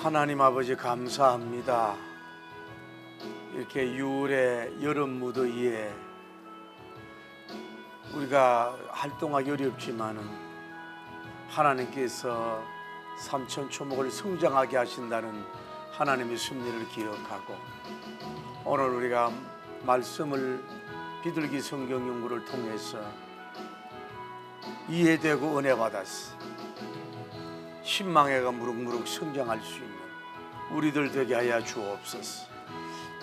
하나님 아버지 감사합니다. 이렇게 6월의 여름 무더위에 우리가 활동하기 어렵지만은 하나님께서 삼천초목을 성장하게 하신다는 하나님의 섭리를 기억하고 오늘 우리가 말씀을 비둘기 성경 연구를 통해서 이해되고 은혜 받았어. 신망애가 무럭무럭 성장할 수 있는 우리들 되게 하여 주옵소서.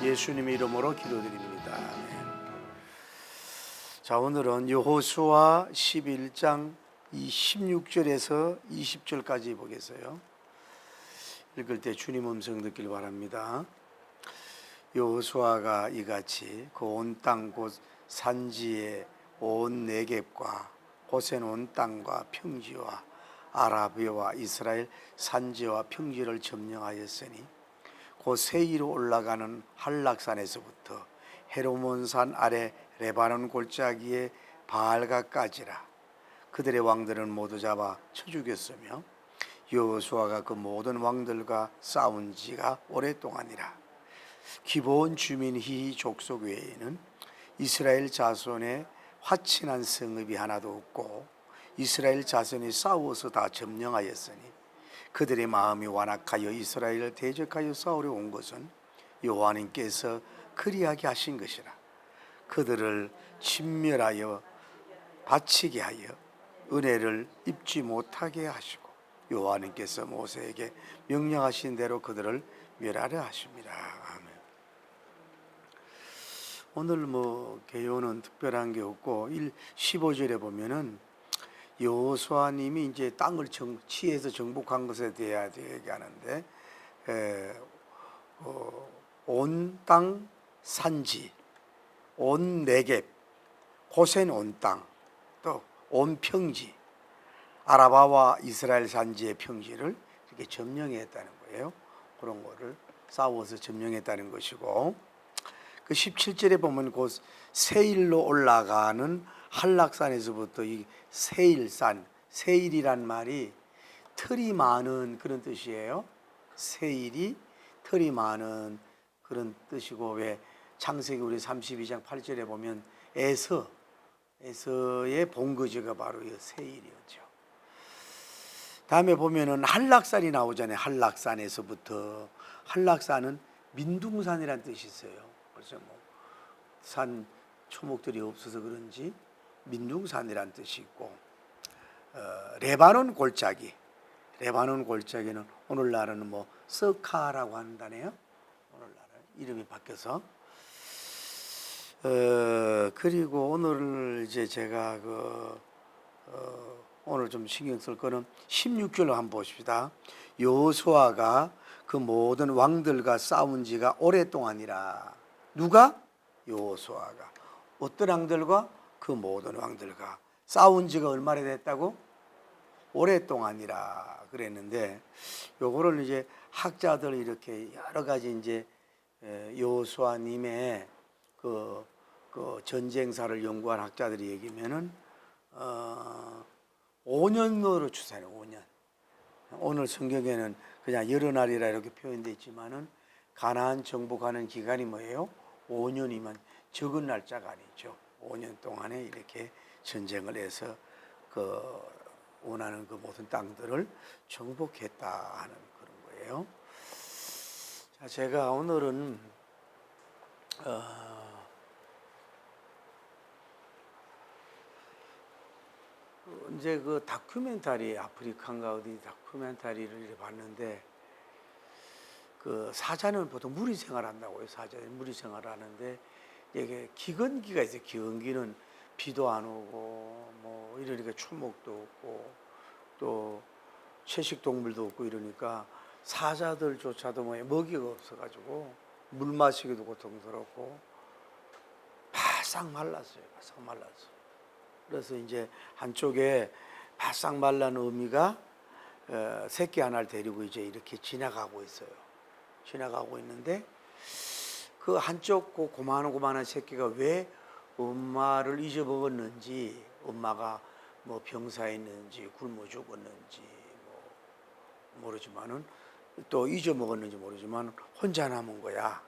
예수님의 이름으로 기도드립니다. 아멘. 자, 오늘은 여호수아 11장 16절에서 20절까지 보겠어요. 읽을 때 주님 음성 듣길 바랍니다. 여호수아가 이같이 그 온 땅 곧 산지의 온 네겝과 고센 온 땅과 평지와 아라비아와 이스라엘 산지와 평지를 점령하였으니 곧 세이로 올라가는 한락산에서부터 헤르몬산 아래 레바논 골짜기의 바알가까지라. 그들의 왕들은 모두 잡아 쳐 죽였으며 여호수아가 그 모든 왕들과 싸운 지가 오랫동안이라. 기브온 주민 히 족속 외에는 이스라엘 자손의 화친한 성읍이 하나도 없고 이스라엘 자손이 싸워서 다 점령하였으니 그들의 마음이 완악하여 이스라엘을 대적하여 싸우려 온 것은 여호와님께서 그리하게 하신 것이라. 그들을 진멸하여 바치게 하여 은혜를 입지 못하게 하시고 여호와님께서 모세에게 명령하신 대로 그들을 멸하려 하십니다. 아멘. 오늘 개요는 특별한 게 없고 15절에 보면은 여호수아님이 이제 땅을 치해서 정복한 것에 대해 얘기하는데 온 땅 산지, 온 네겝, 고센 온 땅, 또 온 평지, 아라바와 이스라엘 산지의 평지를 이렇게 점령했다는 거예요. 그런 거를 싸워서 점령했다는 것이고, 그 17절에 보면 곧 세일로 올라가는 한락산에서부터 이 세일산, 세일이란 말이 털이 많은 그런 뜻이에요. 세일이 털이 많은 그런 뜻이고, 왜 창세기 우리 32장 8절에 보면 에서의 본거지가 바로 이 세일이었죠. 다음에 보면은 한락산이 나오잖아요. 한락산에서부터. 한락산은 민둥산이라는 뜻이 있어요. 그래서 산 초목들이 없어서 그런지 민둥산이라는 뜻이 있고, 레바논 골짜기, 레바논 골짜기는 오늘날은 서카라고 한다네요. 오늘날은 이름이 바뀌어서. 그리고 오늘 이제 제가 오늘 좀 신경 쓸 거는 16절로 한번 보십시다. 여호수아가 그 모든 왕들과 싸운 지가 오랫동안이라. 누가? 여호수아가. 어떤 왕들과? 그 모든 왕들과 싸운 지가 얼마나 됐다고? 오랫동안이라 그랬는데, 요거를 이제 학자들 이렇게 여러 가지 이제 여호수아님의 그 전쟁사를 연구한 학자들이 얘기하면은 5년으로 추산해요. 5년. 오늘 성경에는 그냥 여러 날이라 이렇게 표현되어 있지만은 가나안 정복하는 기간이 뭐예요? 5년이면 적은 날짜가 아니죠. 5년 동안에 이렇게 전쟁을 해서 원하는 그 모든 땅들을 정복했다 하는 그런 거예요. 자, 제가 오늘은 이제 그 다큐멘터리, 아프리카인가 어디 다큐멘터리를 봤는데, 그 사자는 보통 무리 생활한다고요. 사자는 무리 생활하는데 이게 기건기가 있어요. 기건기는 비도 안 오고 이러니까 초목도 없고 또 채식 동물도 없고 이러니까 사자들조차도 먹이가 없어가지고 물 마시기도 고통스럽고 바싹 말랐어요. 바싹 말랐어. 그래서 이제 한쪽에 바싹 말란 어미가 새끼 하나를 데리고 이제 이렇게 지나가고 있어요. 지나가고 있는데 그 한쪽 고만한 새끼가 왜 엄마를 잊어먹었는지, 엄마가 병사했는지 굶어 죽었는지 모르지만은 또 잊어먹었는지 모르지만 혼자 남은 거야.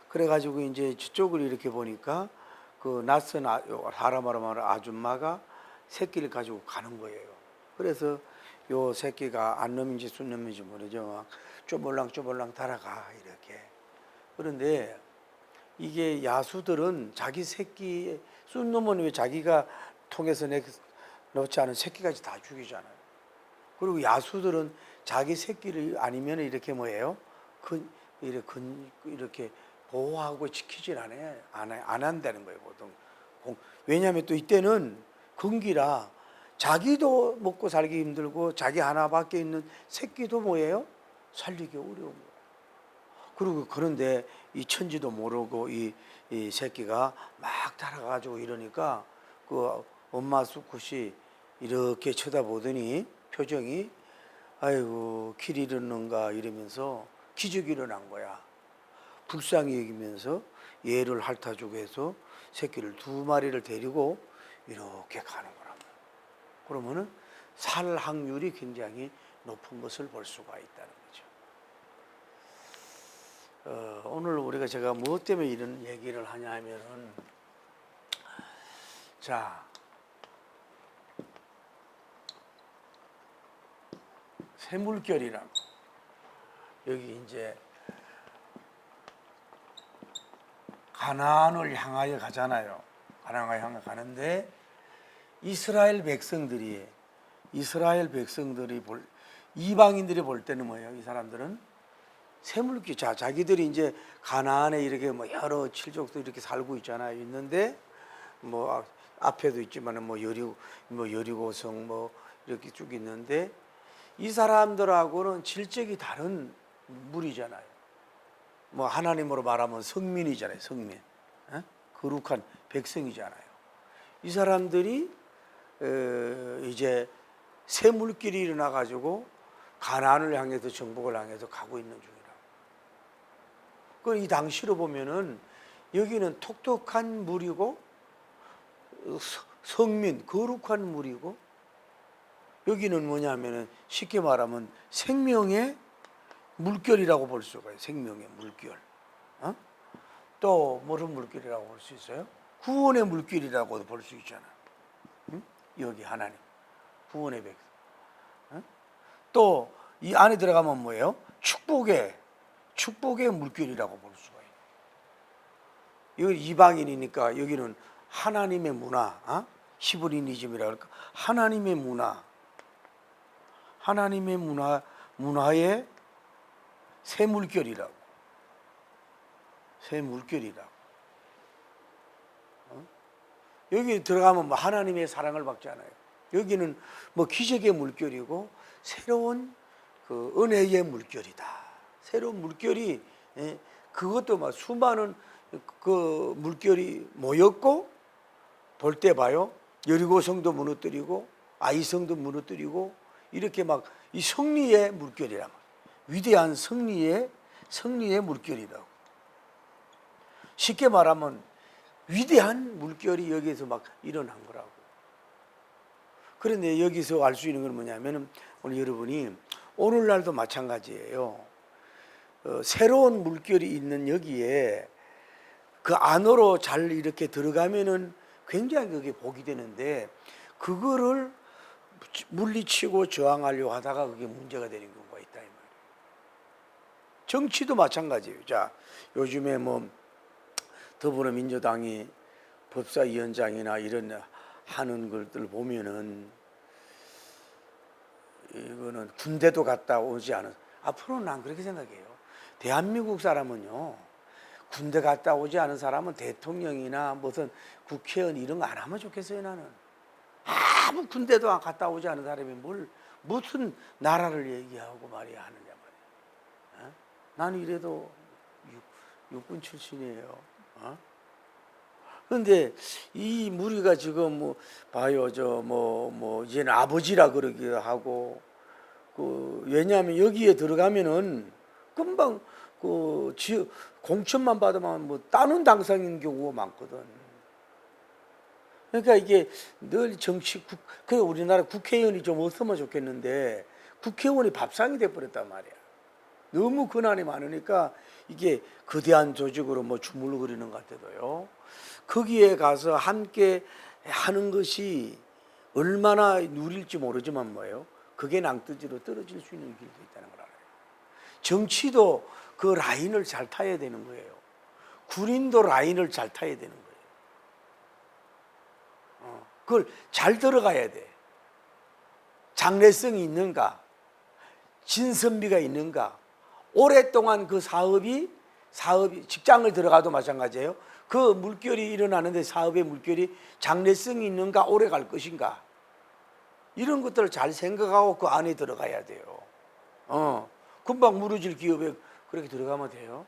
그래가지고 이제 저쪽을 이렇게 보니까 그 낯선 사람으로 말하는 아줌마가 새끼를 가지고 가는 거예요. 그래서 요 새끼가 안놈인지 순놈인지 모르죠. 막 쪼물랑쪼물랑 달아가 이렇게. 그런데 이게 야수들은 자기 새끼 순놈은 왜 자기가 통해서 넣지 않은 새끼까지 다 죽이잖아요. 그리고 야수들은 자기 새끼를 아니면 이렇게 뭐예요? 이렇게 보호하고 지키질 않아요. 안 한다는 거예요, 보통. 왜냐하면 또 이때는 건기라 자기도 먹고 살기 힘들고 자기 하나밖에 있는 새끼도 뭐예요? 살리기 어려운 거예요. 그리고 그런데 이 천지도 모르고 이 새끼가 막 달아가지고 이러니까 그 엄마 수컷이 이렇게 쳐다보더니 표정이 아이고 길 잃었는가 이러면서 기적이 일어난 거야. 불쌍히 여기면서 얘를 핥아주고 해서 새끼를 2마리를 데리고 이렇게 가는 거란 말이야. 그러면은 살 확률이 굉장히 높은 것을 볼 수가 있다는 거죠. 오늘 제가 무엇 때문에 이런 얘기를 하냐 하면은 자, 샘물결이라고 여기 이제 가나안을 향하여 가잖아요. 가나안을 향해 가는데 이스라엘 백성들이 이방인들이 볼 때는 뭐예요? 이 사람들은 샘물길, 자기들이 이제 가나안에 이렇게 뭐 여러 칠족도 이렇게 살고 있잖아요. 있는데 뭐 앞에도 있지만은 뭐 여리고성 뭐 이렇게 쭉 있는데 이 사람들하고는 질적이 다른 물이잖아요. 뭐 하나님으로 말하면 성민이잖아요. 성민, 거룩한 백성이잖아요. 이 사람들이 이제 샘물길이 일어나 가지고 가나안을 향해서 정복을 향해서 가고 있는 중이라고. 그 이 당시로 보면은 여기는 톡톡한 물이고 성민 거룩한 물이고 여기는 뭐냐면은 쉽게 말하면 생명의 물결이라고 볼 수가 있어요. 생명의 물결. 또 무슨 물결이라고 볼 수 있어요? 구원의 물결이라고도 볼 수 있잖아. 여기 하나님 구원의 백성. 또 이 안에 들어가면 뭐예요? 축복의 물결이라고 볼 수가 있어요. 여기 이방인이니까 여기는 하나님의 문화, 히브리니즘이라 그럴까? 하나님의 문화의 샘물결이라고. 여기 들어가면 뭐 하나님의 사랑을 받잖아요. 여기는 뭐 기적의 물결이고 새로운 그 은혜의 물결이다. 새로운 물결이 그것도 막 수많은 그 물결이 모였고 볼 때 봐요. 여리고성도 무너뜨리고 아이성도 무너뜨리고 이렇게 막 이 승리의 물결이란 말이에요. 위대한 승리의 물결이라고. 쉽게 말하면 위대한 물결이 여기에서 막 일어난 거라고. 그런데 여기서 알 수 있는 건 뭐냐면 오늘 여러분이 오늘날도 마찬가지예요. 새로운 물결이 있는 여기에 그 안으로 잘 이렇게 들어가면은 굉장히 그게 복이 되는데 그거를 물리치고 저항하려고 하다가 그게 문제가 되는 경우가 있다 이 말이에요. 정치도 마찬가지예요. 자, 요즘에 뭐 더불어민주당이 법사위원장이나 이런 하는 것들 보면은 이거는 군대도 갔다 오지 않은, 앞으로는 난 그렇게 생각해요. 대한민국 사람은요, 군대 갔다 오지 않은 사람은 대통령이나 무슨 국회의원 이런 거 안 하면 좋겠어요. 나는 아무 군대도 갔다 오지 않은 사람이 무슨 나라를 얘기하고 말이야 하느냐 말이야. 나는 이래도 육군 출신이에요. 그런데 이 무리가 지금 뭐 봐요, 이제는 아버지라 그러기도 하고, 왜냐하면 여기에 들어가면은 금방 공천만 받으면 뭐 따는 당상인 경우가 많거든. 그러니까 이게 늘 우리나라 국회의원이 좀 없으면 좋겠는데 국회의원이 밥상이 돼버렸단 말이야. 너무 근한이 많으니까 이게 거대한 조직으로 뭐 주물거리는 것 같아도요. 거기에 가서 함께 하는 것이 얼마나 누릴지 모르지만 뭐예요? 그게 낭떠지로 떨어질 수 있는 길도 있다는 걸 알아요. 정치도 그 라인을 잘 타야 되는 거예요. 군인도 라인을 잘 타야 되는 거예요. 그걸 잘 들어가야 돼. 장래성이 있는가? 진선미가 있는가? 오랫동안 그 사업이 직장을 들어가도 마찬가지예요. 그 물결이 일어나는데 사업의 물결이 장래성이 있는가? 오래 갈 것인가? 이런 것들을 잘 생각하고 그 안에 들어가야 돼요. 금방 무너질 기업에 그렇게 들어가면 돼요.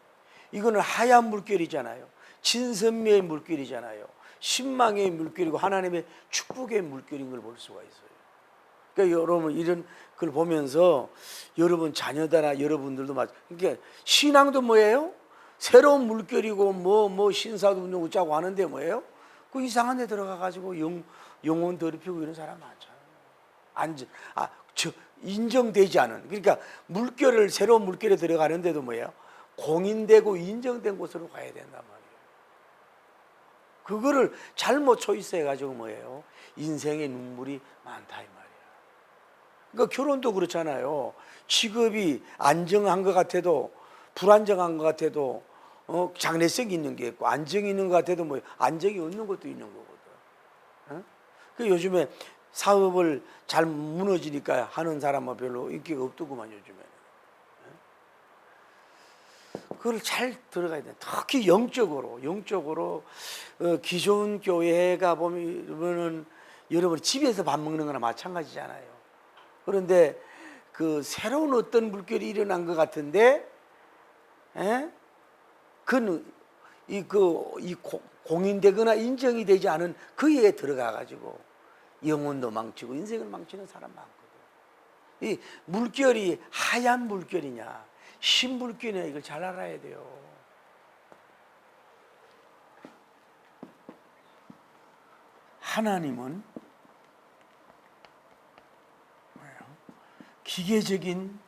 이거는 하얀 물결이잖아요. 진선미의 물결이잖아요. 신망의 물결이고 하나님의 축복의 물결인 걸 볼 수가 있어요. 그러니까 여러분 이런 걸 보면서 여러분 자녀들이나 여러분들도 그러니까 신앙도 뭐예요? 새로운 물결이고 뭐 신사도 운동 짜고 하는데 뭐예요? 그 이상한 데 들어가 가지고 영혼 더럽히고 이런 사람 많잖아요. 인정되지 않은, 그러니까 물결을 새로운 물결에 들어가는데도 뭐예요? 공인되고 인정된 곳으로 가야 된단 말이에요. 그거를 잘못 초이스해 가지고 뭐예요? 인생의 눈물이 많다 이 말이에요. 그러니까 결혼도 그렇잖아요. 직업이 안정한 것 같아도 불안정한 것 같아도 장래성이 있는 게 있고 안정이 있는 것 같아도 뭐 안정이 없는 것도 있는 거거든. 그 요즘에 사업을 잘 무너지니까 하는 사람은 별로 인기가 없더구만 요즘에는. 그걸 잘 들어가야 돼. 특히 영적으로 기존 교회가 보면은 여러분 집에서 밥 먹는 거나 마찬가지잖아요. 그런데 그 새로운 어떤 물결이 일어난 것 같은데, 공인되거나 인정이 되지 않은 그에 들어가 가지고 영혼도 망치고 인생을 망치는 사람 많거든. 이 물결이 하얀 물결이냐 흰 물결이냐 이걸 잘 알아야 돼요. 하나님은 기계적인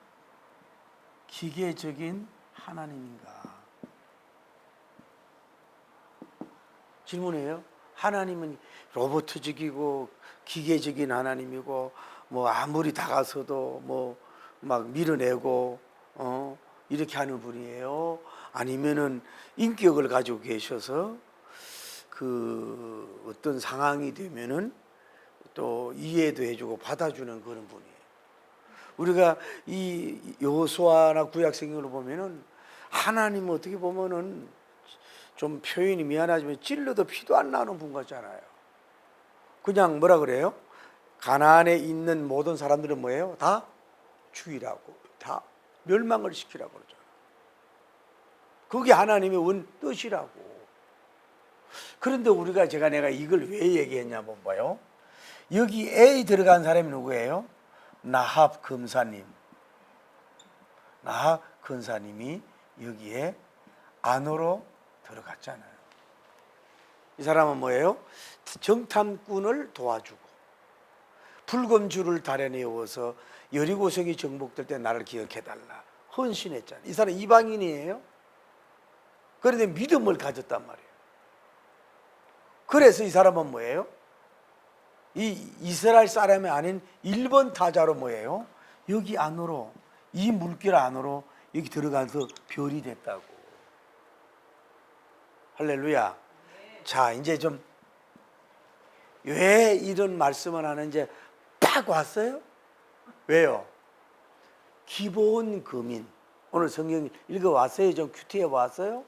하나님인가? 질문이에요. 하나님은 로봇적이고 기계적인 하나님이고 뭐 아무리 다가서도 뭐 막 밀어내고 이렇게 하는 분이에요? 아니면은 인격을 가지고 계셔서 그 어떤 상황이 되면은 또 이해도 해주고 받아주는 그런 분이에요. 우리가 이 여호수아나 구약성경으로 보면은 하나님 어떻게 보면은 좀 표현이 미안하지만 찔러도 피도 안 나는 분 같잖아요. 그냥 뭐라 그래요? 가나안에 있는 모든 사람들은 뭐예요? 다 죽이라고, 다 멸망을 시키라고 그러잖아요. 그게 하나님의 원 뜻이라고. 그런데 내가 이걸 왜 얘기했냐 봐요. 여기 A 들어간 사람이 누구예요? 나합 근사님이 여기에 안으로 들어갔잖아요. 이 사람은 뭐예요? 정탐꾼을 도와주고 붉은 줄을 달에 내어서 여리고성이 정복될 때 나를 기억해달라 헌신했잖아요. 이 사람 이방인이에요. 그런데 믿음을 가졌단 말이에요. 그래서 이 사람은 뭐예요? 이 이스라엘 사람이 아닌 일본 타자로 뭐예요? 여기 안으로, 이 물길 안으로 여기 들어가서 별이 됐다고. 할렐루야. 자, 이제 좀 왜 이런 말씀을 하는지 딱 왔어요? 왜요? 기본 거민. 오늘 성경 읽어왔어요? 좀 큐티해 왔어요?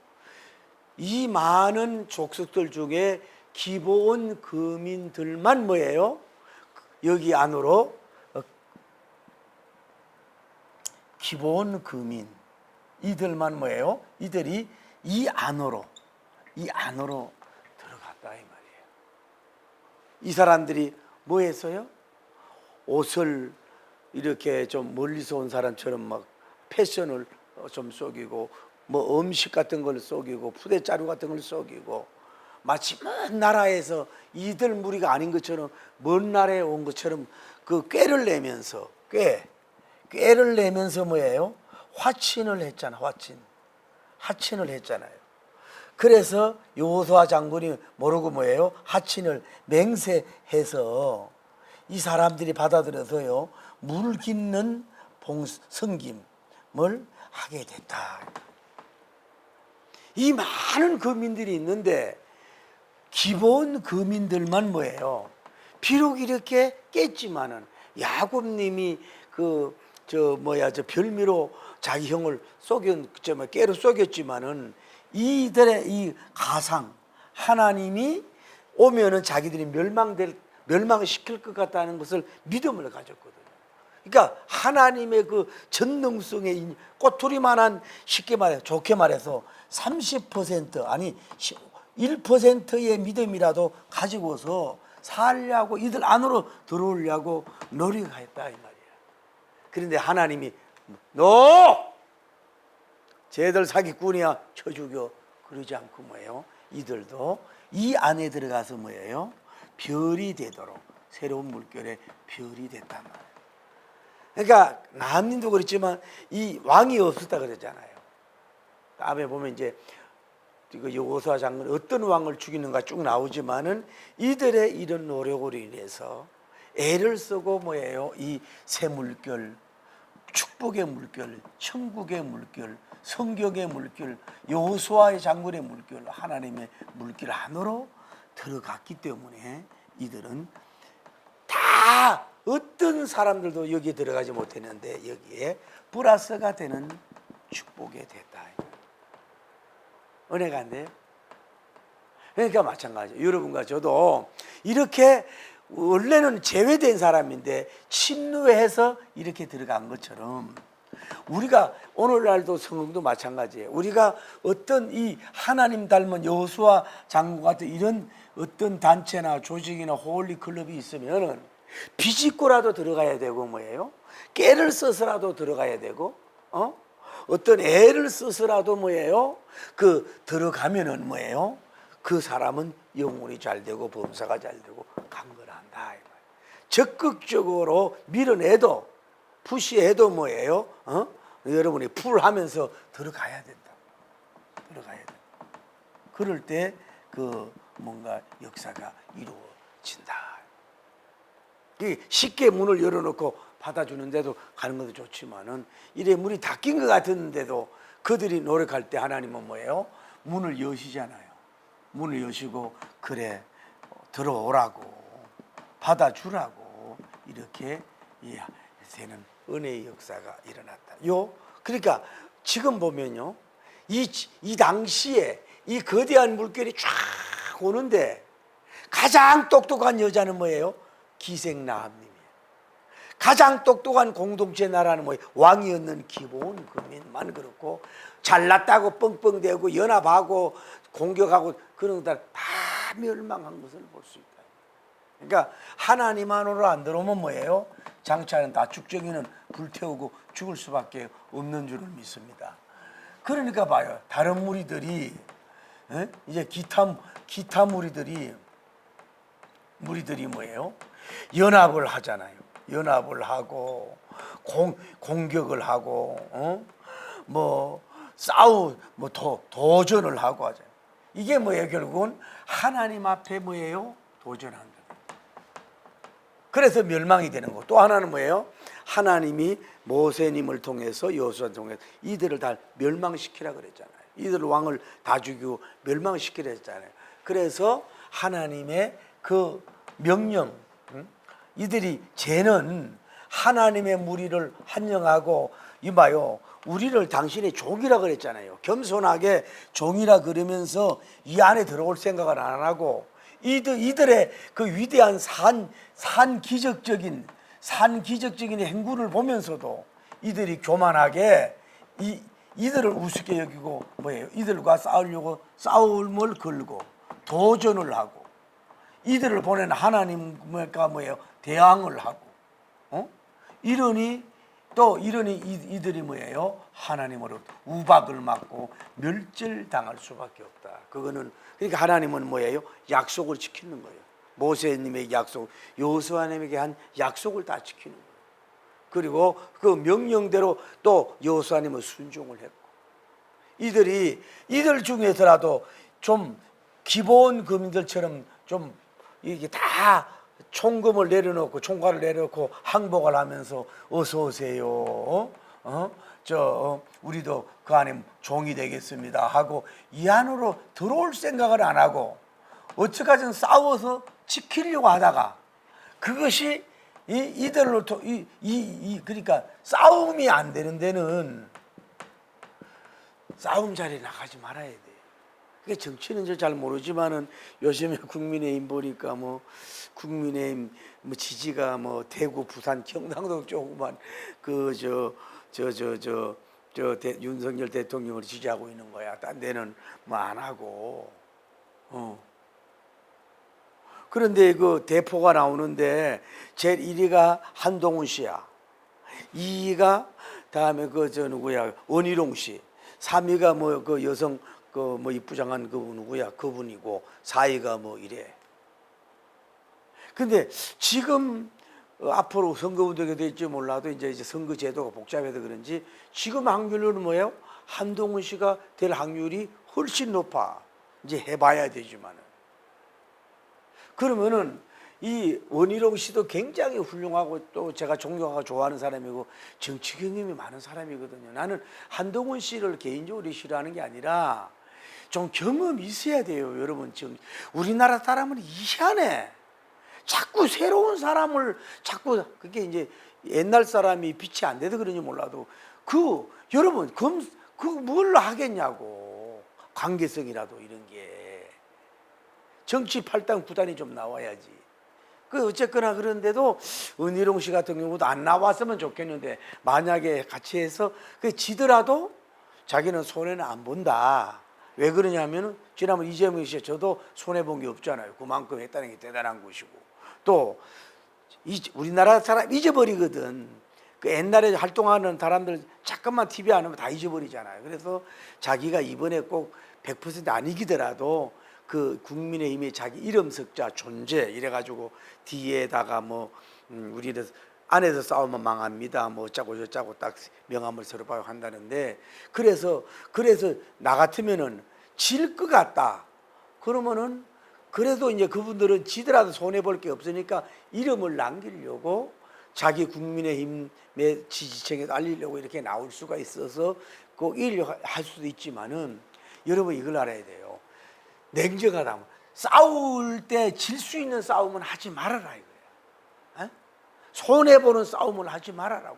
이 많은 족속들 중에 기본 거민들만 뭐예요? 여기 안으로 기본 거민 이들만 뭐예요? 이들이 이 안으로 들어갔다 이 말이에요. 이 사람들이 뭐 했어요? 옷을 이렇게 좀 멀리서 온 사람처럼 막 패션을 좀 속이고 뭐 음식 같은 걸 속이고 푸대자루 같은 걸 속이고 마치 먼 나라에서 이들 무리가 아닌 것처럼 먼 나라에 온 것처럼 그 꾀를 내면서 뭐예요? 화친을 했잖아. 하친을 했잖아요. 그래서 여호수아 장군이 모르고 뭐예요? 하친을 맹세해서 이 사람들이 받아들여서요, 물 깃는 성김을 하게 됐다. 이 많은 거민들이 있는데 기본 거민들만 뭐예요? 비록 이렇게 깼지만은 야곱님이 저 별미로 자기 형을 깨로 속였지만은 이들의 이 가상, 하나님이 오면은 자기들이 멸망시킬 것 같다는 것을 믿음을 가졌거든요. 그러니까 하나님의 그 전능성의 꼬투리만한, 쉽게 말해 좋게 말해서 30% 아니 1%의 믿음이라도 가지고서 살려고, 이들 안으로 들어오려고 노력했다 이 말이야. 그런데 하나님이 너 쟤들 사기꾼이야 쳐 죽여 그러지 않고 뭐예요? 이들도 이 안에 들어가서 뭐예요? 별이 되도록, 새로운 물결의 별이 됐단 말이에요. 그러니까 남님도 그렇지만 이 왕이 없었다 그랬잖아요. 다음에 보면 이제 여호수아 장군 어떤 왕을 죽이는가 쭉 나오지만은 이들의 이런 노력으로 인해서 애를 쓰고 뭐예요? 이 새 물결, 축복의 물결, 천국의 물결, 성경의 물결, 여호수아의 장군의 물결, 하나님의 물결 안으로 들어갔기 때문에 이들은 다 어떤 사람들도 여기에 들어가지 못했는데 여기에 플러스가 되는 축복이 됐다. 은혜가 안 돼요? 그러니까 마찬가지예요. 여러분과 저도 이렇게 원래는 제외된 사람인데 침노해서 이렇게 들어간 것처럼 우리가 오늘날도 성경도 마찬가지예요. 우리가 어떤 이 하나님 닮은 여호수아 장군 같은 이런 어떤 단체나 조직이나 홀리 클럽이 있으면은 비집고라도 들어가야 되고 뭐예요? 깨를 써서라도 들어가야 되고 어떤 애를 써서라도 뭐예요? 들어가면은 뭐예요? 그 사람은 영혼이 잘 되고 범사가 잘 되고 강건한다. 적극적으로 밀어내도 푸시해도 뭐예요? 여러분이 풀하면서 들어가야 된다. 들어가야 된다. 그럴 때 뭔가 역사가 이루어진다. 쉽게 문을 열어놓고 받아주는데도 가는 것도 좋지만은 이래 문이 닫힌 것 같은데도 그들이 노력할 때 하나님은 뭐예요? 문을 여시잖아요. 문을 여시고 그래 들어오라고 받아주라고 이렇게 되는 은혜의 역사가 일어났다. 그러니까 지금 보면요, 이 당시에 이 거대한 물결이 쫙 오는데 가장 똑똑한 여자는 뭐예요? 기생나합님이에요. 가장 똑똑한 공동체 나라는 뭐예요? 왕이었는 기본 국민만 그렇고 잘났다고 뻥뻥대고 연합하고 공격하고 그런 것들 다 멸망한 것을 볼 수 있다. 그러니까 하나님 안으로 안 들어오면 뭐예요? 장차는 다 죽정이는 불태우고 죽을 수밖에 없는 줄을 믿습니다. 그러니까 봐요. 다른 무리들이 이제 기타 무리들이 뭐예요? 연합을 하잖아요. 연합을 하고 공격을 하고 도전을 하고 하잖아요. 이게 뭐예요? 결국은 하나님 앞에 뭐예요? 도전한다. 그래서 멸망이 되는 거. 또 하나는 뭐예요? 하나님이 모세님을 통해서 여호수아를 통해서 이들을 다 멸망시키라 그랬잖아요. 이들 왕을 다 죽이고 멸망시키라 했잖아요. 그래서 하나님의 그 명령, 이들이 쟤는 하나님의 무리를 환영하고 이봐요, 우리를 당신의 종이라 그랬잖아요. 겸손하게 종이라 그러면서 이 안에 들어올 생각을 안 하고 이들의 그 위대한 산 기적적인 행군을 보면서도 이들이 교만하게 이들을 우습게 여기고 뭐예요? 이들과 싸우려고 싸움을 걸고 도전을 하고 이들을 보낸 하나님과 뭐예요? 대항을 하고 이러니 이들이 뭐예요? 하나님으로 우박을 맞고 멸절당할 수밖에 없다. 그러니까 하나님은 뭐예요? 약속을 지키는 거예요. 모세님의 약속, 여호수아님에게 한 약속을 다 지키는 거예요. 그리고 그 명령대로 또 여호수아님은 순종을 했고, 이들 중에서라도 좀 기본 거민들처럼 좀 이게 다 총검을 내려놓고 총괄을 내려놓고 항복을 하면서 어서 오세요. 우리도 그 안에 종이 되겠습니다 하고 이 안으로 들어올 생각을 안 하고 어찌까지는 싸워서 지키려고 하다가 그것이 이들로 그러니까 싸움이 안 되는 데는 싸움 자리에 나가지 말아야 돼. 그게 정치는 잘 모르지만은 요즘에 국민의힘 보니까 뭐 국민의힘 뭐 지지가 뭐 대구, 부산, 경상도 쪽만 윤석열 대통령을 지지하고 있는 거야. 딴 데는 뭐 안 하고. 그런데 그 대포가 나오는데 제일 1위가 한동훈 씨야. 2위가 다음에 누구야? 원희룡 씨. 3위가 뭐 그 여성 그 뭐 이쁘장한 그분 누구야? 그분이고 4위가 뭐 이래. 근데 지금 앞으로 선거운동이 될지 몰라도 이제 선거 제도가 복잡해서 그런지 지금 확률은 뭐예요? 한동훈 씨가 될 확률이 훨씬 높아. 이제 해봐야 되지만은. 그러면은 이 원희룡 씨도 굉장히 훌륭하고 또 제가 존경하고 좋아하는 사람이고 정치 경험이 많은 사람이거든요. 나는 한동훈 씨를 개인적으로 싫어하는 게 아니라 좀 경험이 있어야 돼요, 여러분. 지금 우리나라 사람은 희한해. 자꾸 새로운 사람을 자꾸 그게 이제 옛날 사람이 빛이 안 돼서 그런지 몰라도 여러분 그 뭘로 하겠냐고. 관계성이라도 이런 게 정치 팔당 구단이 좀 나와야지. 어쨌거나 그런데도 은희룡 씨 같은 경우도 안 나왔으면 좋겠는데 만약에 같이 해서 지더라도 자기는 손해는 안 본다. 왜 그러냐면은 지난번 이재명 씨 저도 손해 본 게 없잖아요. 그만큼 했다는 게 대단한 것이고 또 우리나라 사람 잊어버리거든. 옛날에 활동하는 사람들 잠깐만 TV 안 하면 다 잊어버리잖아요. 그래서 자기가 이번에 꼭 100% 안 이기더라도 그 국민의힘의 자기 이름 석자 존재 이래가지고 뒤에다가 뭐 우리는 안에서 싸우면 망합니다. 뭐 어쩌고 저쩌고 딱 명함을 서로 봐야 한다는데 그래서 나 같으면은 질 것 같다. 그러면은 그래도 이제 그분들은 지더라도 손해 볼 게 없으니까 이름을 남기려고 자기 국민의힘의 지지층에 알리려고 이렇게 나올 수가 있어서 꼭 이기려고 할 수도 있지만은 여러분 이걸 알아야 돼요. 냉정하다. 싸울 때 질 수 있는 싸움은 하지 말아라 이거야. 손해보는 싸움을 하지 말아라고.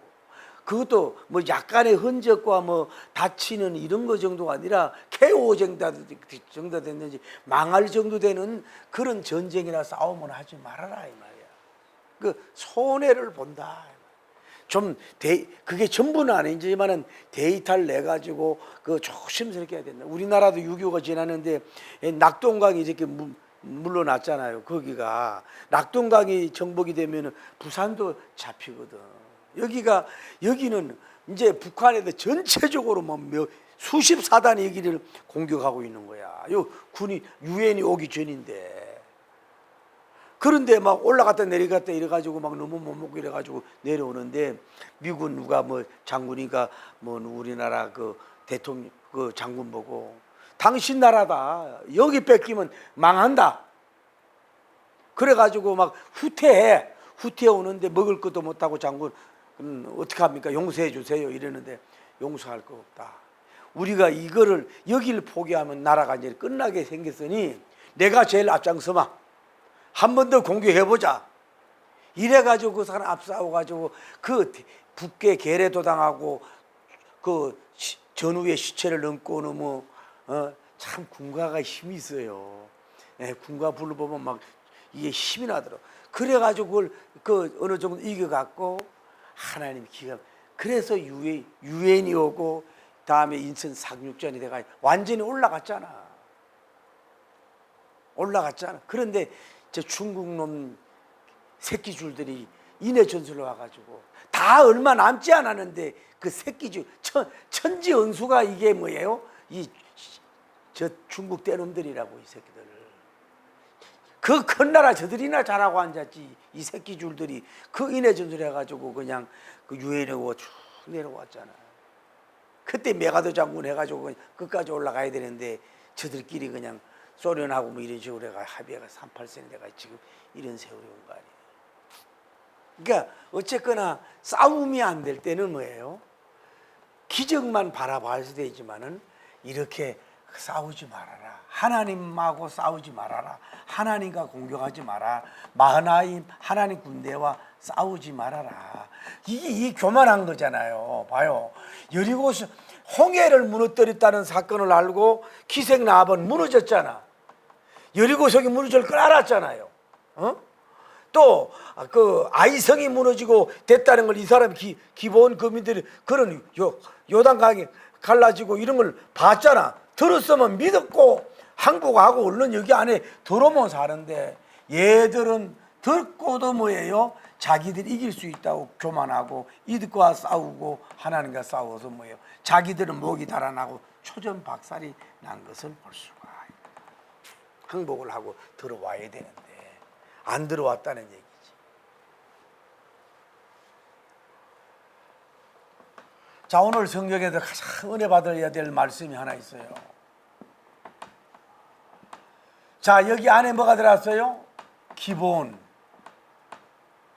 그것도 뭐 약간의 흔적과 뭐 다치는 이런 거 정도가 아니라 KO 정도 됐는지 망할 정도 되는 그런 전쟁이나 싸움을 하지 말아라 이 말이야. 손해를 본다. 그게 전부는 아니지만은 데이터를 내 가지고 조심스럽게 해야 된다. 우리나라도 6.25가 지났는데 낙동강이 이렇게 물러났잖아요. 거기가 낙동강이 정복이 되면은 부산도 잡히거든. 여기는 이제 북한에도 전체적으로 뭐 수십 사단이 여기를 공격하고 있는 거야. 유엔이 오기 전인데. 그런데 막 올라갔다 내려갔다 이래가지고 막 너무 못 먹고 이래가지고 내려오는데 미군 누가 뭐 장군이가 뭐 우리나라 대통령 장군 보고 당신 나라다. 여기 뺏기면 망한다. 그래가지고 막 후퇴해 오는데 먹을 것도 못하고 장군 어떻게 합니까? 용서해 주세요 이러는데 용서할 거 없다. 우리가 여기를 포기하면 나라가 이제 끝나게 생겼으니 내가 제일 앞장서마. 한 번 더 공격해보자. 이래가지고 그 사람 앞싸워가지고 북괴 계례도 당하고 전후의 시체를 넘고 참 군가가 힘이 있어요. 군가 불러보면 막 이게 힘이 나더라고. 그래가지고 그걸 어느 정도 이겨갖고 하나님 기가 그래서 유엔이 오고 다음에 인천 상륙전이 돼가 완전히 올라갔잖아. 그런데 저 중국놈 새끼줄들이 인해 전술로 와가지고 다 얼마 남지 않았는데 그 새끼줄 천지연수가 이게 뭐예요? 저 중국 떼놈들이라고 이 새끼들. 그 큰 나라 저들이나 잘하고 앉았지. 이 새끼 줄들이 그 인해 전술 해가지고 그냥 그 유해려고 쭉 내려왔잖아. 그때 메가더 장군 해가지고 그냥 끝까지 올라가야 되는데 저들끼리 그냥 소련하고 뭐 이런 식으로 해가 합의가 38선이 돼가 지금 이런 세월이 온 거 아니에요. 그러니까 어쨌거나 싸움이 안 될 때는 뭐예요? 기적만 바라봐야 되지만은 이렇게 싸우지 말아라. 하나님하고 싸우지 말아라. 하나님과 공격하지 마라. 마하나임 하나님 군대와 싸우지 말아라. 이게 교만한 거잖아요. 봐요. 여리고 홍해를 무너뜨렸다는 사건을 알고 기생 라합은 무너졌잖아. 여리고성이 무너질 걸 알았잖아요. 또 그 아이성이 무너지고 됐다는 걸 이 사람 기본 거민들이 그런 요단강이 갈라지고 이런 걸 봤잖아. 들었으면 믿었고 항복하고 얼른 여기 안에 들어오면 사는데 얘들은 듣고도 뭐예요? 자기들이 이길 수 있다고 교만하고 이들과 싸우고 하나님과 싸워서 뭐예요? 자기들은 목이 달아나고 초전박살이 난 것을 볼 수가 있다. 항복을 하고 들어와야 되는데 안 들어왔다는 얘기지. 자, 오늘 성경에서 가장 은혜 받아야 될 말씀이 하나 있어요. 자, 여기 안에 뭐가 들어왔어요? 기본,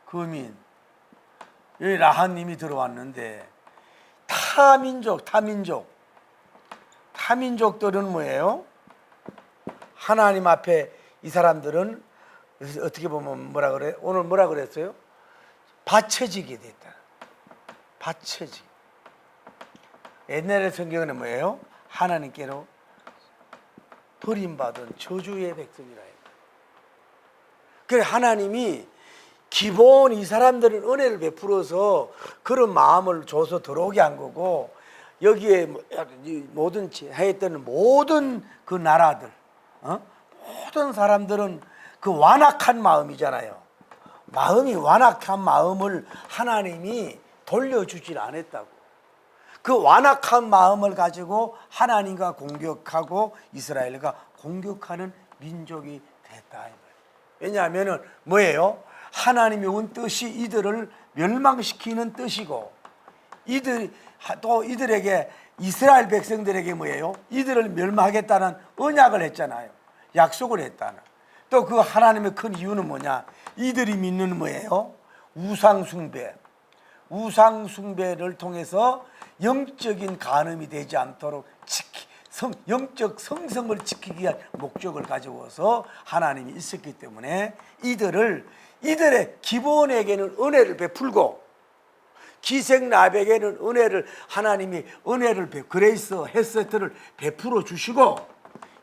거민, 여기 라합님이 들어왔는데 타민족들은 뭐예요? 하나님 앞에 이 사람들은 어떻게 보면 뭐라 그래? 오늘 뭐라 그랬어요? 받쳐지게 됐다. 받쳐지. 옛날의 성경은 뭐예요? 하나님께로 버림받은 저주의 백성이라 했다. 그래 하나님이 기본 이 사람들은 은혜를 베풀어서 그런 마음을 줘서 들어오게 한 거고 여기에 모든 했던 모든 그 나라들, 모든 사람들은 그 완악한 마음이잖아요. 마음이 완악한 마음을 하나님이 돌려주질 않았다고. 그 완악한 마음을 가지고 하나님과 공격하고 이스라엘과 공격하는 민족이 됐다. 왜냐하면 뭐예요? 하나님이 온 뜻이 이들을 멸망시키는 뜻이고 또 이들에게 이스라엘 백성들에게 뭐예요? 이들을 멸망하겠다는 언약을 했잖아요. 약속을 했다는. 또 그 하나님의 큰 이유는 뭐냐? 이들이 믿는 뭐예요? 우상숭배를 통해서 영적인 간음이 되지 않도록 영적 성성을 지키기 위한 목적을 가지고서 하나님이 있었기 때문에 이들의 기본에게는 은혜를 베풀고 기생라합에게는 하나님이 그레이스 헤세트를 베풀어 주시고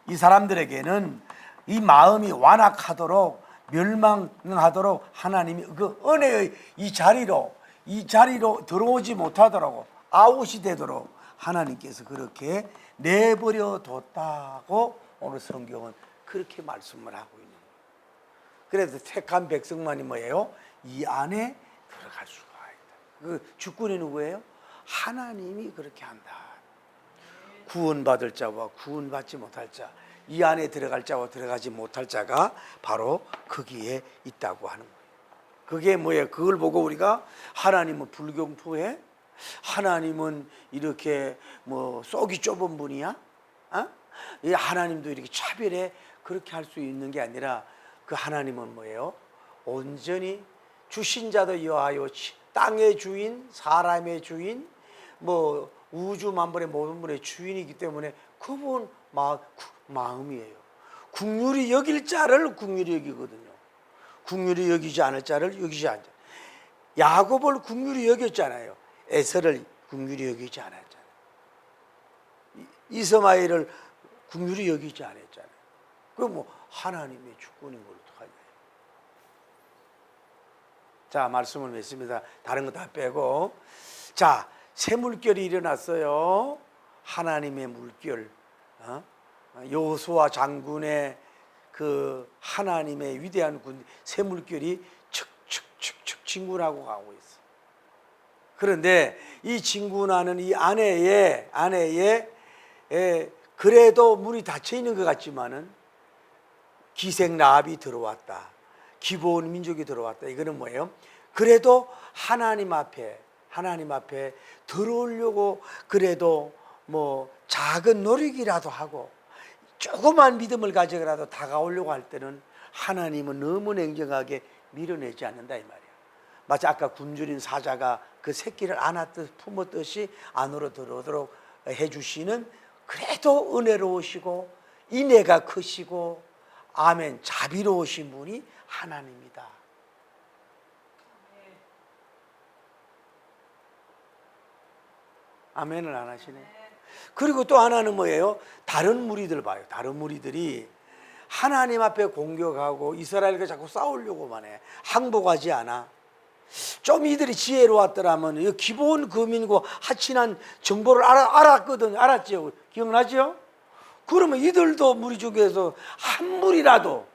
이 사람들에게는 이 마음이 완악하도록 멸망하도록 하나님이 그 은혜의 이 자리로 들어오지 못하도록 아웃이 되도록 하나님께서 그렇게 내버려 뒀다고 오늘 성경은 그렇게 말씀을 하고 있는 거예요. 그래서 택한 백성만이 뭐예요? 이 안에 들어갈 수가 있다. 그 주권이 누구예요? 하나님이 그렇게 한다. 구원받을 자와 구원받지 못할 자, 이 안에 들어갈 자와 들어가지 못할 자가 바로 거기에 있다고 하는 거예요. 그게 뭐예요? 그걸 보고 우리가 하나님은 불경포해? 하나님은 이렇게 뭐 쏙이 좁은 분이야? 하나님도 이렇게 차별해? 그렇게 할 수 있는 게 아니라 그 하나님은 뭐예요? 온전히 주신 자도 여하여 땅의 주인, 사람의 주인, 뭐 우주 만물의 모든 분의 주인이기 때문에 그분 마음이에요. 긍휼히 여길 자를 긍휼히 여기거든요. 긍휼히 여기지 않을 자를 여기지 않죠. 야곱을 긍휼히 여겼잖아요. 에서를 긍휼히 여기지 않았잖아요. 이스마엘을 긍휼히 여기지 않았잖아요. 그럼 뭐 하나님의 주권인 걸 어떡하냐. 자, 말씀을 맺습니다. 다른 거 다 빼고. 자, 새 물결이 일어났어요. 하나님의 물결. 여호수아 장군의 그 하나님의 위대한 군 새 물결이 척척척척 진군하고 가고 있어. 그런데 이 진군하는 이 안에에 그래도 문이 닫혀 있는 것 같지만은 기생 라합이 들어왔다. 기브온 민족이 들어왔다. 이거는 뭐예요? 그래도 하나님 앞에 들어오려고 그래도 뭐 작은 노력이라도 하고 조그만 믿음을 가져라도 다가오려고 할 때는 하나님은 너무 냉정하게 밀어내지 않는다 이 말이야. 마치 아까 굶주린 사자가 그 새끼를 안았듯 품었듯이 안으로 들어오도록 해주시는, 그래도 은혜로우시고 인애가 크시고 아멘 자비로우신 분이 하나님이다. 아멘을 안 하시네. 그리고 또 하나는 뭐예요? 다른 무리들 봐요. 다른 무리들이 하나님 앞에 공격하고 이스라엘과 자꾸 싸우려고만 해. 항복하지 않아. 좀 이들이 지혜로웠더라면 이 기본 거민과 하친한 정보를 알았거든요. 알았죠? 기억나죠? 그러면 이들도 무리 중에서 한 무리라도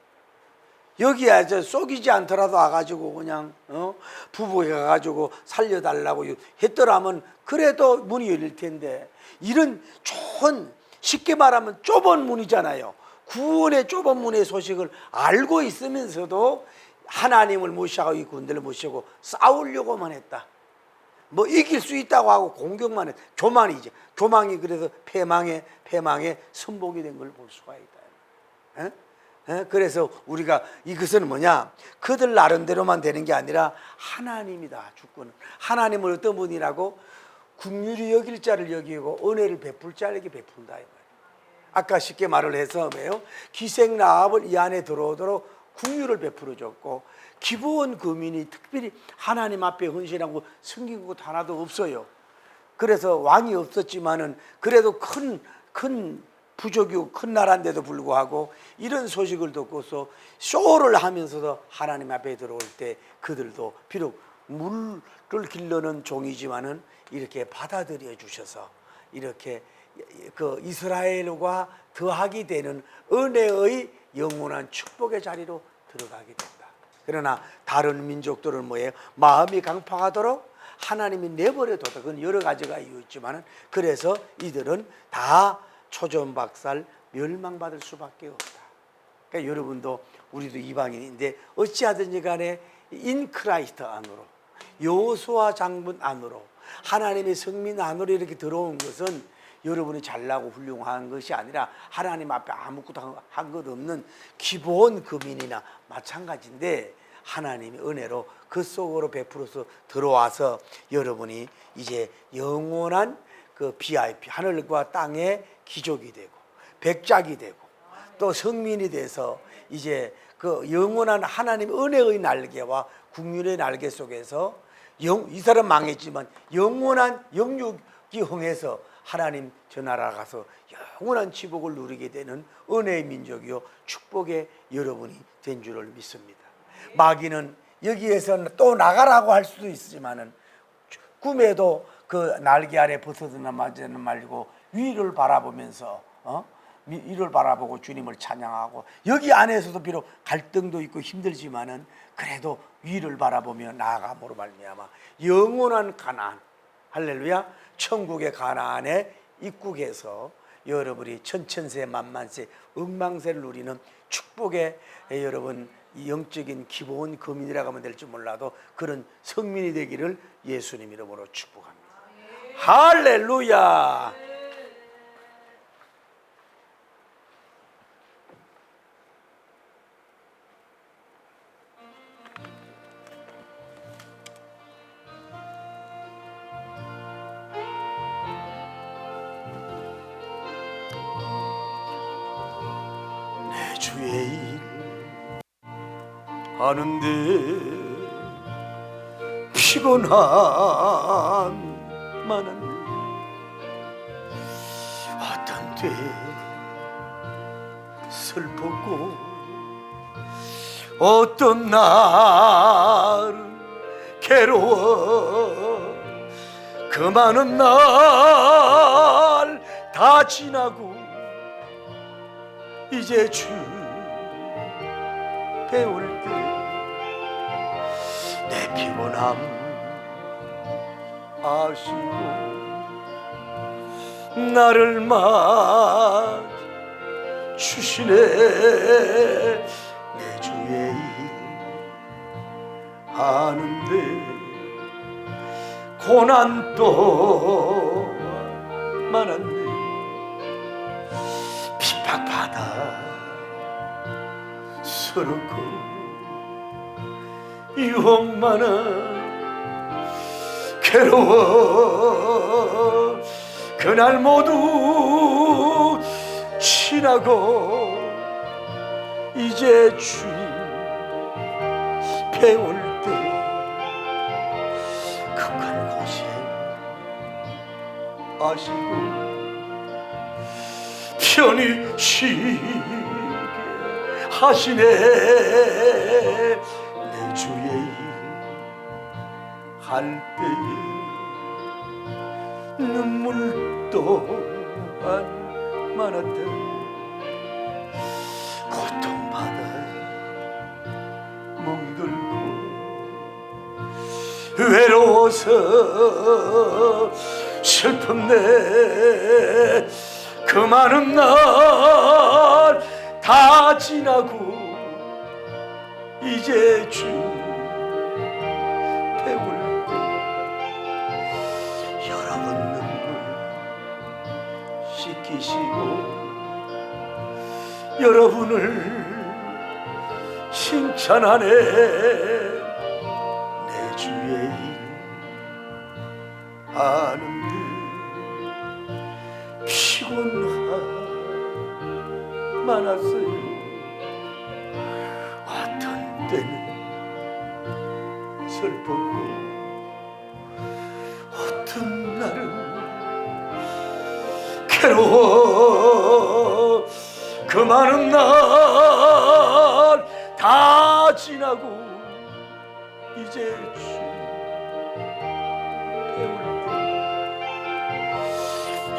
여기에 쏘기지 않더라도 와가지고 그냥 부부에 가가지고 살려달라고 했더라면 그래도 문이 열릴 텐데, 이런 좋은, 쉽게 말하면 좁은 문이잖아요. 구원의 좁은 문의 소식을 알고 있으면서도 하나님을 무시하고 이 군대를 무시하고 싸우려고만 했다. 뭐 이길 수 있다고 하고 공격만 했다. 교만이지. 교만이 그래서 패망의 선봉이 된 걸 볼 수가 있다. 그래서 우리가 이것은 뭐냐, 그들 나름대로만 되는 게 아니라 하나님이다. 주권은 하나님을 어떤 분이라고? 긍휼히 여길 자를 여기고 은혜를 베풀 자에게 베푼다 이 말이에요. 아까 쉽게 말을 해서 뭐예요? 기생 라합을 이 안에 들어오도록 긍휼을 베풀어 줬고, 기브온 거민이 특별히 하나님 앞에 헌신하고 숨긴 것 하나도 없어요. 그래서 왕이 없었지만은 그래도 큰 부족이고 큰 나라인데도 불구하고 이런 소식을 듣고서 쇼를 하면서도 하나님 앞에 들어올 때 그들도 비록 물을 길러는 종이지만은 이렇게 받아들여 주셔서 이렇게 그 이스라엘과 더하게 되는 은혜의 영원한 축복의 자리로 들어가게 된다. 그러나 다른 민족들은 뭐예요? 마음이 강팍하도록 하나님이 내버려뒀다. 그건 여러 가지가 이유 있지만은, 그래서 이들은 다 초전박살 멸망받을 수밖에 없다. 그러니까 여러분도 우리도 이방인인데 어찌하든지 간에 인 크라이스트 안으로, 여호수아 장군 안으로, 하나님의 성민 안으로 이렇게 들어온 것은 여러분이 잘나고 훌륭한 것이 아니라 하나님 앞에 아무것도 한 것 없는 기본 거민이나 마찬가지인데, 하나님의 은혜로 그 속으로 베풀어서 들어와서 여러분이 이제 영원한 그 VIP, 하늘과 땅의 기족이 되고 백작이 되고 또 성민이 돼서 이제 그 영원한 하나님 은혜의 날개와 국률의 날개 속에서 이 사람 망했지만 영원한 영육이 흥해서 하나님 저 나라 가서 영원한 지복을 누리게 되는 은혜의 민족이요 축복의 여러분이 된 줄을 믿습니다. 마귀는 여기에서 또 나가라고 할 수도 있지만은 꿈에도 그 날개 아래 벗어드는 맞지는 말고 위를 바라보면서 위를 바라보고 주님을 찬양하고, 여기 안에서도 비록 갈등도 있고 힘들지만은 그래도 위를 바라보며 나아감으로 말미암아 영원한 가나안, 할렐루야, 천국의 가나안에 입국해서 여러분이 천천세 만만세 억망세를 누리는 축복의 여러분 영적인 기본 거민이라고 하면 될지 몰라도 그런 성민이 되기를 예수님 이름으로 축복합니다. 할렐루야. 내 주의 일 하는데 피곤한 많은 어떤 때 슬펐고 어떤 날은 괴로워. 그 많은 날 다 지나고 이제 주 배울 때 내 피곤함 아시고 나를 맞추시네. 하는데 고난도 많았네. 핍박받아 서럽고 유혹 많아 괴로워. 그날 모두 지나고 이제 주님 배울 때 극한 고생 아시고 편히 쉬게 하시네. 내 주의 할 때에 눈물 또한 많았다. 고통받아 멍들고 외로워서 슬픔 내 그 많은 날 다 지나고 이제 주 배울 때 여러분 눈물 씻기시고 여러분을 칭찬하네. 내 주의 일 하는데 피곤하 많았어요. 어떤 때는 슬펐고 어떤 날은 괴로워. 그 많은 날 다 지나고 이제 주 배울 때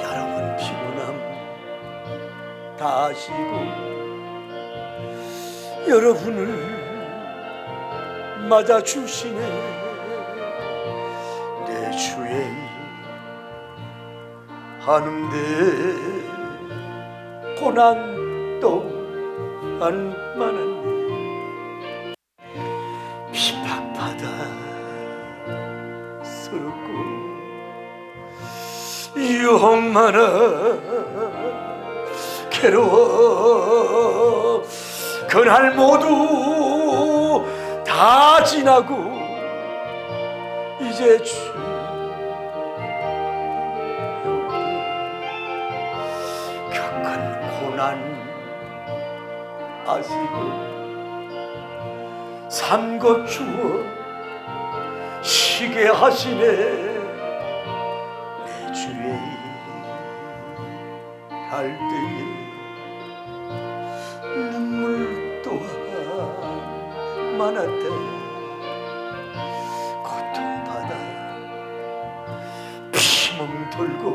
여러분 피곤함 다 아시고 여러분을 맞아주시네. 내 주의 하는데 고난도 안 많았네. 핍박받아 서럽고 유혹 많아 괴로워. 그날 모두 다 지나고 이제 주 격한 고난 아시고 산것 주어 쉬게 하시네. 내 주의 할 때에 눈물 또한 많았다. 고통받아 피멍 돌고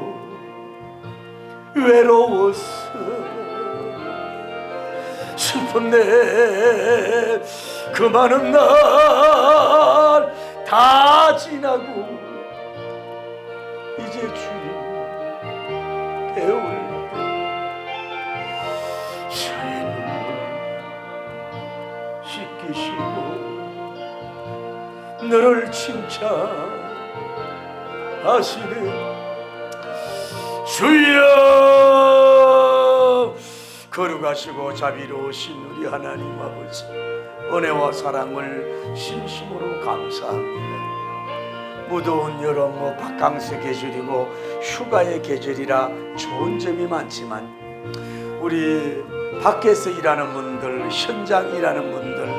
외로워서 슬픈 내 그 많은 날 다 지나고 이제 주님 배울 때 저의 눈물 씻기시고 너를 칭찬하시네. 주여 거룩하시고 자비로우신 우리 하나님 아버지, 은혜와 사랑을 진심으로 감사합니다. 무더운 여름 바캉스 계절이고 휴가의 계절이라 좋은 점이 많지만 우리 밖에서 일하는 분들, 현장 일하는 분들,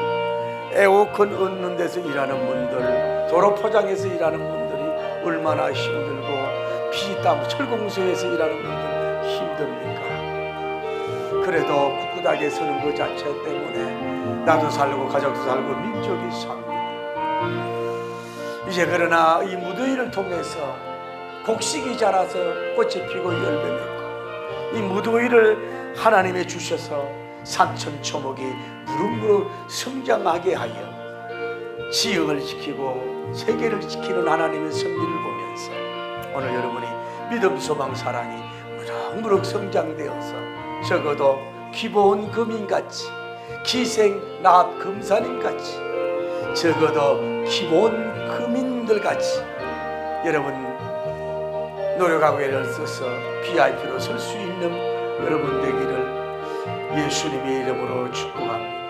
에어컨 얻는 데서 일하는 분들, 도로 포장해서 일하는 분들이 얼마나 힘들고 피땀 철공소에서 일하는 분들 힘듭니까? 그래도 굳굳하게 서는 그 자체 때문에 나도 살고 가족도 살고 민족이 삽니다. 이제 그러나 이 무더위를 통해서 곡식이 자라서 꽃이 피고 열매 맺고 이 무더위를 하나님이 주셔서 산천초목이 무럭무럭 성장하게 하여 지역을 지키고 세계를 지키는 하나님의 섭리를 보면서 오늘 여러분이 믿음, 소망, 사랑이 무럭무럭 성장되어서 적어도 기본 금인같이 기생 납 금산인같이 적어도 기본 금인들 같이 여러분 노력하고 애를 써서 VIP로 설 수 있는 여러분 되기를 예수님의 이름으로 축복합니다.